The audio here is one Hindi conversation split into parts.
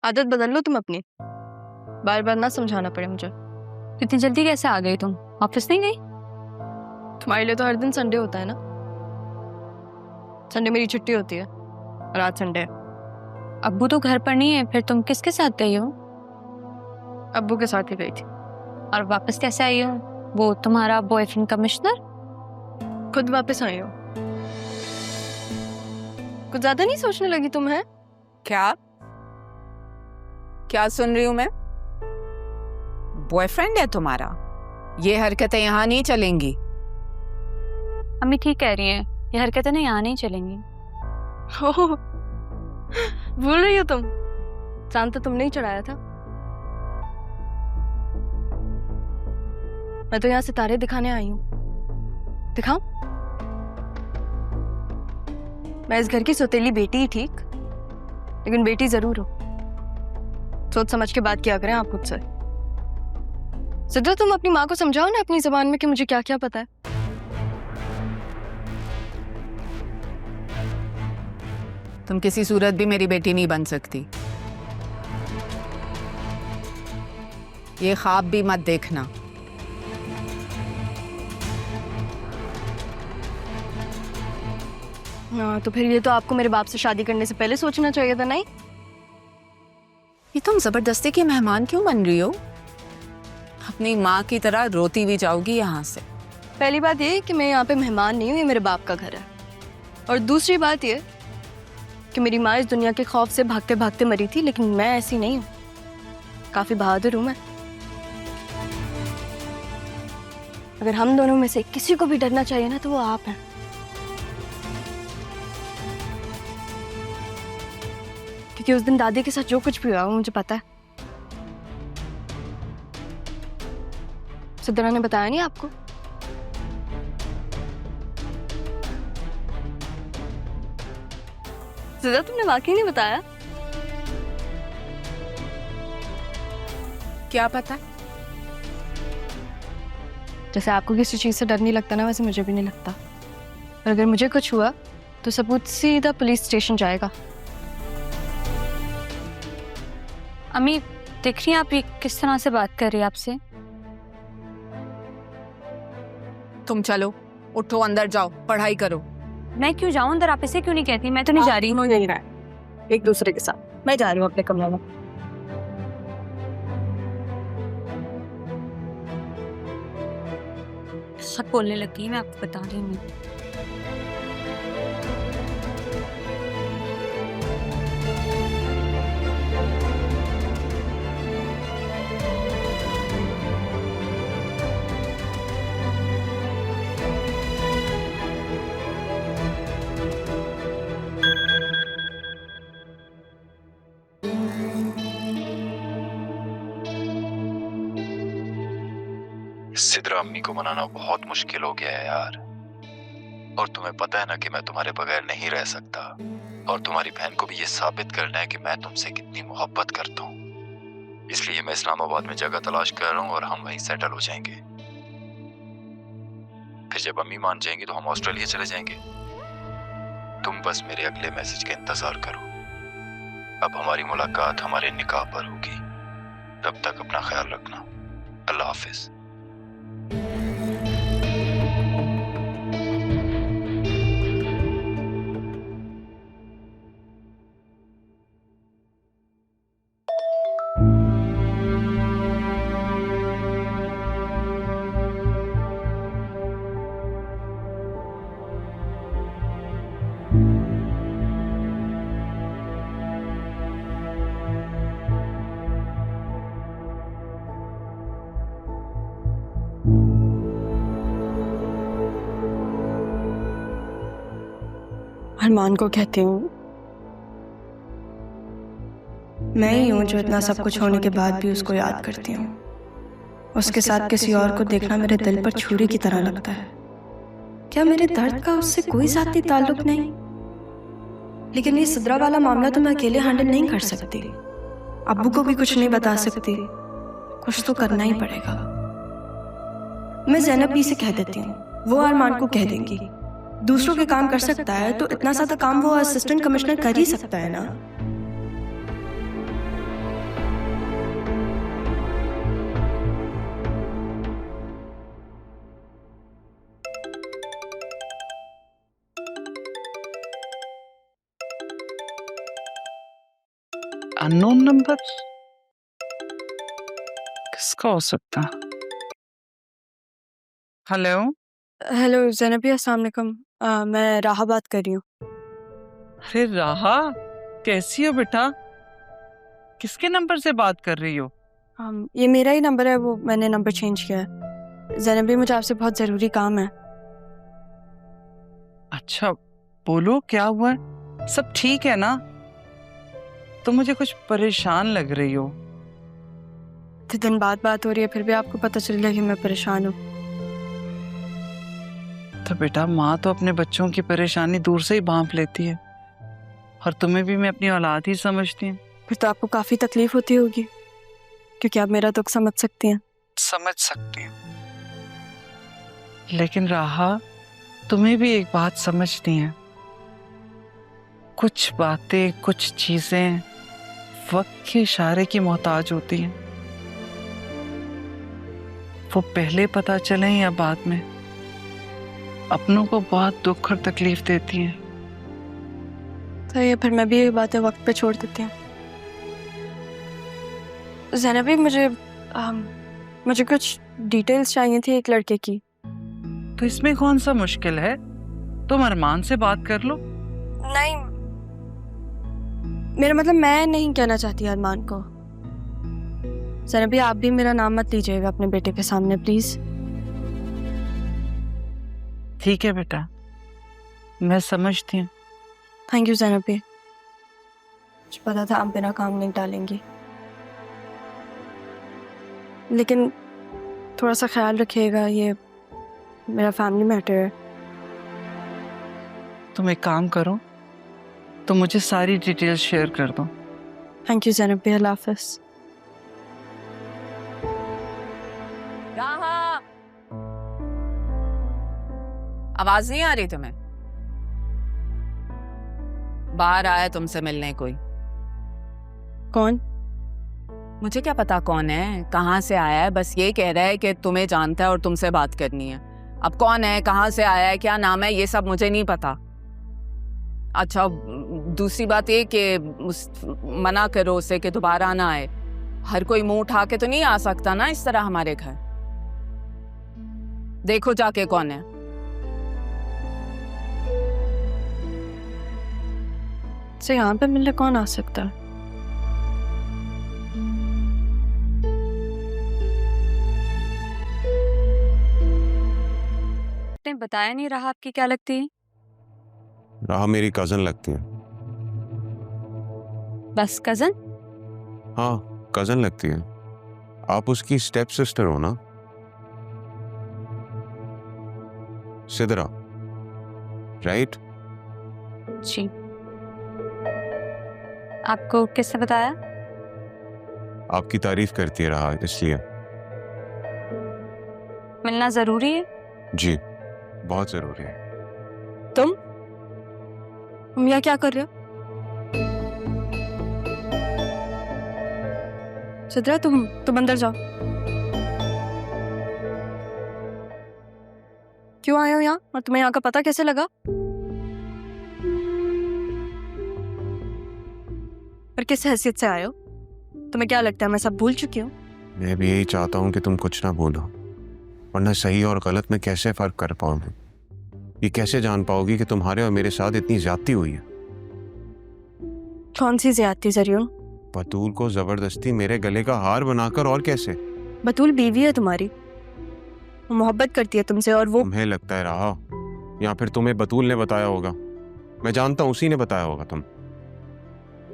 आदत बदल लो तुम अपनी, बार बार ना समझाना पड़े मुझे। इतनी जल्दी कैसे आ गई तुम? ऑफिस नहीं गई? तुम्हारे लिए तो हर दिन संडे होता है ना। संडे मेरी छुट्टी होती है और आज संडे है। अब्बू तो घर पर नहीं है, फिर तुम किसके साथ गई हो? अब्बू के साथ ही गई थी। और वापस कैसे आई हो? वो तुम्हारा बॉयफ्रेंड कमिश्नर? खुद वापस आई हो। कुछ ज्यादा नहीं सोचने लगी तुम? है क्या क्या सुन रही हूं मैं? बॉयफ्रेंड है तुम्हारा? ये हरकतें यहाँ नहीं चलेंगी। अम्मी ठीक कह रही हैं, ये हरकतें ना यहाँ नहीं चलेंगी। हो भूल रही हो तुम? चांद तो तुमने ही चढ़ाया था। मैं तो यहाँ सितारे दिखाने आई हूँ। दिखाऊं? मैं इस घर की सौतेली बेटी ही ठीक, लेकिन बेटी जरूर हो। सोच समझ के बात किया करें आप मुझसे। सिद्रा, तुम अपनी माँ को समझाओ ना अपनी जबान में कि मुझे क्या क्या पता है। तुम किसी सूरत भी मेरी बेटी नहीं बन सकती। ये ख्वाब भी मत देखना। हाँ, तो फिर ये तो आपको मेरे बाप से शादी करने से पहले सोचना चाहिए था, नहीं? ये तुम जबरदस्ती की मेहमान क्यों बन रही हो? अपनी माँ की तरह रोती भी जाओगी यहाँ से। पहली बात ये कि मैं यहाँ पे मेहमान नहीं हूँ, ये मेरे बाप का घर है। और दूसरी बात ये कि मेरी माँ इस दुनिया के खौफ से भागते भागते मरी थी, लेकिन मैं ऐसी नहीं हूँ। काफी बहादुर हूँ मैं। अगर हम दोनों में से किसी को भी डरना चाहिए ना, तो वो आप हैं। क्योंकि उस दिन दादी के साथ जो कुछ भी हुआ वो मुझे पता है। सिद्रा ने बताया नहीं आपको? सिद्रा, तुमने वाकई नहीं बताया? क्या पता? जैसे आपको किसी चीज से डर नहीं लगता ना, वैसे मुझे भी नहीं लगता। और अगर मुझे कुछ हुआ तो सबूत सीधा पुलिस स्टेशन जाएगा। अम्मी देख रही हैं आप ये किस तरह से बात कर रही है आपसे? तुम चलो, उठो, अंदर जाओ, पढ़ाई करो। मैं क्यों जाऊं अंदर? आप इसे क्यों नहीं कहती? मैं तो नहीं जा रही। यही रहा है एक दूसरे के साथ। मैं जा रही हूँ अपने कमरे में। सब बोलने लगी, मैं आपको बता रही हूँ। सिद्रा, अम्मी को मनाना बहुत मुश्किल हो गया है यार। और तुम्हें पता है ना कि मैं तुम्हारे बगैर नहीं रह सकता। और तुम्हारी बहन को भी ये साबित करना है कि मैं तुमसे कितनी मोहब्बत करता हूँ। इसलिए मैं इस्लामाबाद में जगह तलाश कर रहा हूँ और हम वहीं सेटल हो जाएंगे। फिर जब अम्मी मान जाएंगी तो हम ऑस्ट्रेलिया चले जाएंगे। तुम बस मेरे अगले मैसेज का इंतजार करो। अब हमारी मुलाकात हमारे निकाह पर होगी। तब तक अपना ख्याल रखना। अल्लाह हाफिज। अरमान को कहती हूँ, मैं ही हूँ जो इतना सब कुछ होने के बाद भी उसको याद करती हूँ। उसके साथ किसी और को देखना मेरे दिल पर छुरी की तरह लगता है। क्या मेरे दर्द का उससे कोई ज़ाती ताल्लुक नहीं? लेकिन ये सिद्रा वाला मामला तो मैं अकेले हैंडल नहीं कर सकती। अब्बू को भी कुछ नहीं बता सकती। कुछ तो करना ही पड़ेगा। मैं ज़ैनब भी से कह देती हूँ, वो अरमान को कह देंगी। दूसरों के काम कर सकता है तो इतना सा काम वो असिस्टेंट कमिश्नर कर ही सकता है ना। अननोन नंबर किसका हो सकता? हेलो, हेलो ज़ैनबी, अस्सलाम वालेकुम। मैं राहा बात कर रही हूँ। अरे राहा, कैसी हो बेटा? किसके नंबर से बात कर रही हो? ये मेरा ही नंबर है, वो मैंने नंबर चेंज किया है। ज़ैनबी, मुझे आपसे बहुत ज़रूरी काम है। अच्छा, बोलो क्या हुआ है? सब ठीक है ना? तुम मुझे कुछ परेशान लग रही हो। इतने दिन बाद बात हो रही है, फिर भी आपको पता चल गया कि मैं परेशान हूँ। तो बेटा, माँ तो अपने बच्चों की परेशानी दूर से ही भांप लेती है, और तुम्हें भी मैं अपनी औलाद ही समझती हूँ। फिर तो आपको काफ़ी तकलीफ होती होगी, क्योंकि आप मेरा दुख समझ सकती हैं। समझ सकती हूँ, लेकिन राहा, तुम्हें भी एक बात समझनी है। कुछ बातें, कुछ चीजें वक्त के इशारे की मोहताज होती हैं। वो पहले पता चले या बाद में, अपनों को बहुत दुख और तकलीफ देती हैं। तो ये फिर मैं भी ये बातें वक्त पे छोड़ देती हूँ। ज़ैनबी, मुझे कुछ डिटेल्स चाहिए थी एक लड़के की। तो इसमें कौन सा मुश्किल है? तुम अरमान से बात कर लो। नहीं, मेरा मतलब मैं नहीं कहना चाहती अरमान को। ज़ैनबी, आप भी मेरा नाम मत लीजिएगा अपने बेटे के सामने, प्लीज। ठीक है बेटा, मैं समझती हूँ। थैंक यू ज़ैनबी, मुझे पता था आप बिना काम नहीं डालेंगी, लेकिन थोड़ा सा ख्याल रखिएगा, ये मेरा फैमिली मैटर है। तुम एक काम करो, तो मुझे सारी डिटेल्स शेयर कर दो। थैंक यू ज़ैनबी, अल्लाह हाफ़िज़। राहा, आवाज नहीं आ रही तुम्हें? बाहर आया तुमसे मिलने कोई। कौन? मुझे क्या पता कौन है, कहाँ से आया है, बस ये कह रहा है कि तुम्हें जानता है और तुमसे बात करनी है। अब कौन है, कहाँ से आया है, क्या नाम है, ये सब मुझे नहीं पता। अच्छा, दूसरी बात ये कि मना करो उसे कि दोबारा ना आए। हर कोई मुंह उठा के तो नहीं आ सकता ना इस तरह हमारे घर। देखो जाके कौन है। से यहाँ पे मिलने कौन आ सकता है? आपने बताया नहीं, राहा आपकी क्या लगती है? राहा मेरी कजन लगती है। बस कजन? हाँ, कजन लगती है। आप उसकी स्टेप सिस्टर हो ना? सिदरा, राइट? जी। आपको किसने बताया? आपकी तारीफ करती है राहा, इसलिए। मिलना जरूरी है? जी, बहुत जरूरी है। तुम यहाँ क्या कर रहे हो? सिद्रा, तुम अंदर जाओ। क्यों आए हो यहाँ, और तुम्हें यहाँ का पता कैसे लगा? और किस हैसियत से आए हो? तुम्हें क्या लगता है मैं सब भूल चुकी हूँ? मैं भी यही चाहता हूँ कि तुम कुछ ना भूलो, वरना सही और गलत में कैसे फर्क कर पाओगे? ये कैसे जान पाओगी कि तुम्हारे और मेरे साथ इतनी ज्यादती हुई है? कौन सी ज्यादती जरियो? बतूल को जबरदस्ती मेरे गले का हार बनाकर, और कैसे? बतूल बीवी है तुम्हारी, वो मोहब्बत करती है तुमसे, और वो तुम्हें लगता है राहा, या फिर तुम्हें बतूल ने बताया होगा? मैं जानता हूँ उसी ने बताया होगा।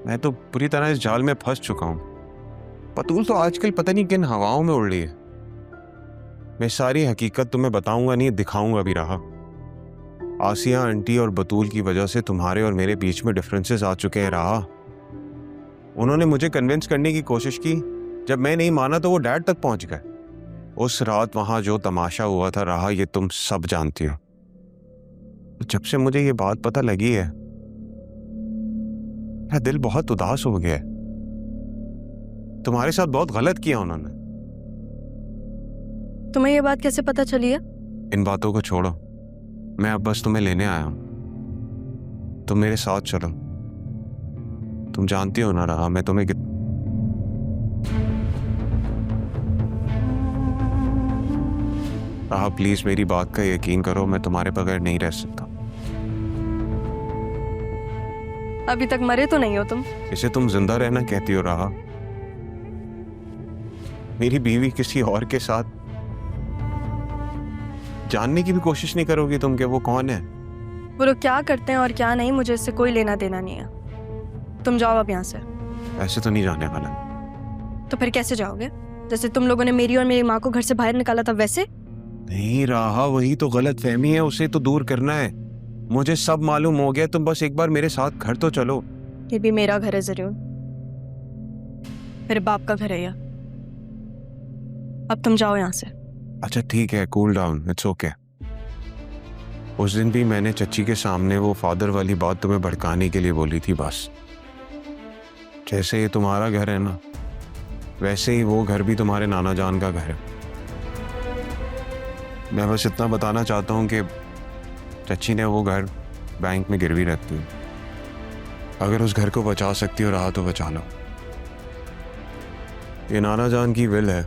मैं तो पूरी तरह इस जाल में फंस चुका हूँ। बतूल तो आजकल पता नहीं किन हवाओं में उड़ रही है। मैं सारी हकीकत तुम्हें बताऊंगा नहीं, दिखाऊंगा भी। राहा, आसिया आंटी और बतूल की वजह से तुम्हारे और मेरे बीच में डिफरेंसेस आ चुके हैं। राहा, उन्होंने मुझे कन्विंस करने की कोशिश की, जब मैं नहीं माना तो वो डैड तक पहुंच गए। उस रात वहां जो तमाशा हुआ था राहा, ये तुम सब जानती हो। जब से मुझे ये बात पता लगी है, मेरा दिल बहुत उदास हो गया है। तुम्हारे साथ बहुत गलत किया उन्होंने। तुम्हें ये बात कैसे पता चली है? इन बातों को छोड़ो, मैं अब बस तुम्हें लेने आया हूं। तुम मेरे साथ चलो। तुम जानती हो ना रहा, मैं तुम्हें रहा प्लीज मेरी बात का यकीन करो, मैं तुम्हारे बगैर नहीं रह सकता। अभी तक मरे तो नहीं हो तुम? इसे तुम जिंदा रहना कहती हो रहा? मेरी बीवी किसी और के साथ, जानने की भी कोशिश नहीं करोगी तुम कि वो कौन है? वो लोग क्या करते हैं और क्या नहीं, मुझे इससे कोई लेना देना नहीं है। तुम जाओ अब यहाँ से। ऐसे तो नहीं जाने वाला। तो फिर कैसे जाओगे? जैसे तुम लोगों ने मेरी और मेरी माँ को घर से बाहर निकाला था वैसे? नहीं रहा, वही तो गलत फहमी है, उसे तो दूर करना है। मुझे सब मालूम हो गया, तुम बस एक बार मेरे साथ घर तो चलो। ये भी मेरा घर है जरूर, मेरे बाप का घर है यह। अब तुम जाओ यहाँ से। अच्छा ठीक है, कूल डाउन, इट्स ओके। उस दिन भी मैंने चच्ची के सामने वो फादर वाली बात तुम्हें भड़काने के लिए बोली थी बस। जैसे ये तुम्हारा घर है ना, वैसे ही वो घर भी तुम्हारे नाना जान का घर है। मैं बस इतना बताना चाहता हूँ कि चच्ची ने वो घर बैंक में गिरवी रखती है। अगर उस घर को बचा सकती हो रहा तो बचा लो। ये नाना जान की विल है,